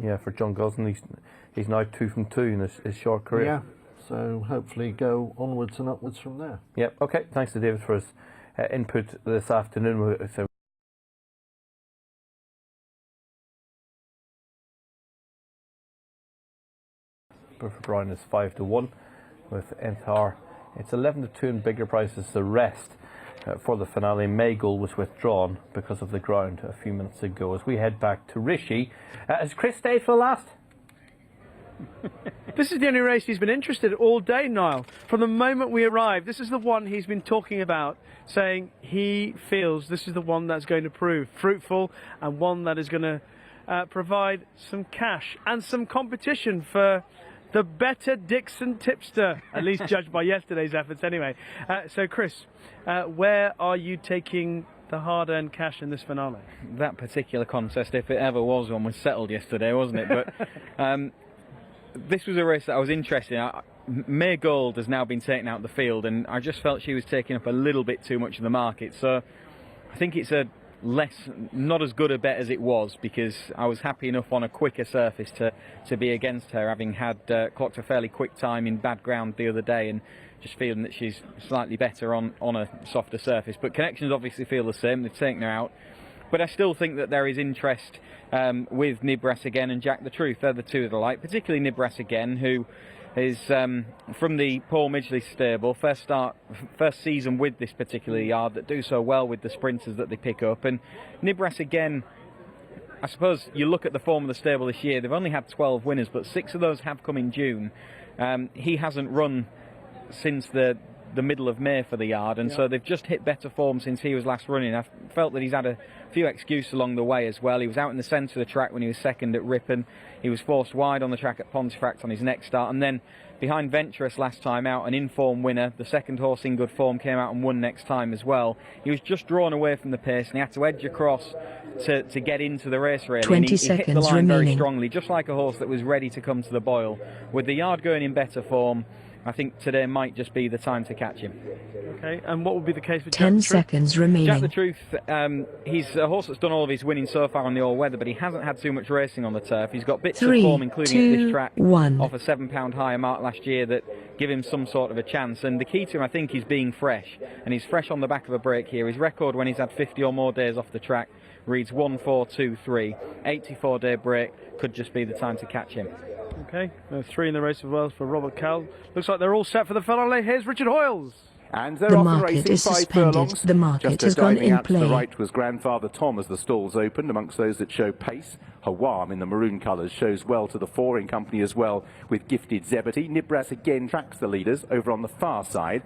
Yeah, for John Gosling, he's now 2 from 2 in his short career. Yeah, so hopefully go onwards and upwards from there. Yep, okay, thanks to David for his input this afternoon. Burford Brown is 5 to 1 with Enthar. It's 11 to 2 and bigger prices. The rest for the finale. Maygoal was withdrawn because of the ground a few minutes ago. As we head back to Rishi, has Chris stayed for the last? This is the only race he's been interested in all day, Niall. From the moment we arrived, this is the one he's been talking about, saying he feels this is the one that's going to prove fruitful and one that is going to provide some cash and some competition for the better Dixon tipster, at least judged by yesterday's efforts anyway. So Chris, where are you taking the hard-earned cash in this finale? That particular contest, if it ever was one, was settled yesterday, wasn't it? But this was a race that I was interested in. May Gold has now been taken out of the field, and I just felt she was taking up a little bit too much of the market. So I think it's not as good a bet as it was, because I was happy enough on a quicker surface to be against her, having had clocked a fairly quick time in bad ground the other day, and just feeling that she's slightly better on a softer surface. But connections obviously feel the same. They've taken her out. But I still think that there is interest with Nibras Again and Jack the Truth. They're the two that I like, particularly Nibras Again, who is from the Paul Midgley stable, first season with this particular yard, that do so well with the sprinters that they pick up. And Nibras Again, I suppose you look at the form of the stable this year, they've only had 12 winners, but 6 of those have come in June. He hasn't run since the middle of May for the yard, and so they've just hit better form since he was last running. I felt that he's had a few excuses along the way as well. He was out in the centre of the track when he was second at Ripon. He was forced wide on the track at Pontefract on his next start, and then behind Venturous last time out, an in-form winner. The second horse in good form came out and won next time as well. He was just drawn away from the pace, and he had to edge across to get into the race, really. 20 and he seconds hit the line remaining. very strongly, just like a horse that was ready to come to the boil. With the yard going in better form, I think today might just be the time to catch him. Okay, and what would be the case for 10 Jack the Truth? seconds remaining. Jack the Truth, he's a horse that's done all of his winning so far on the all-weather, but he hasn't had too much racing on the turf. He's got bits 3, of form, including at this 2, track, 1. off a £7 higher mark last year, that give him some sort of a chance. And the key to him, I think, is being fresh. And he's fresh on the back of a break here. His record when he's had 50 or more days off the track reads 1-4-2-3. 84-day break could just be the time to catch him. Okay, 3 in the race as well for Robert Cowell. Looks like they're all set for the finale. Here's Richard Hoyles. And they're The off and market racing is 5 suspended. furlongs. The market Just has gone diving in out to the play. right was Grandfather Tom as the stalls opened. Amongst those that show pace, Hawam in the maroon colours shows well to the fore, in company as well with Gifted Zebedee. Nibras Again tracks the leaders over on the far side.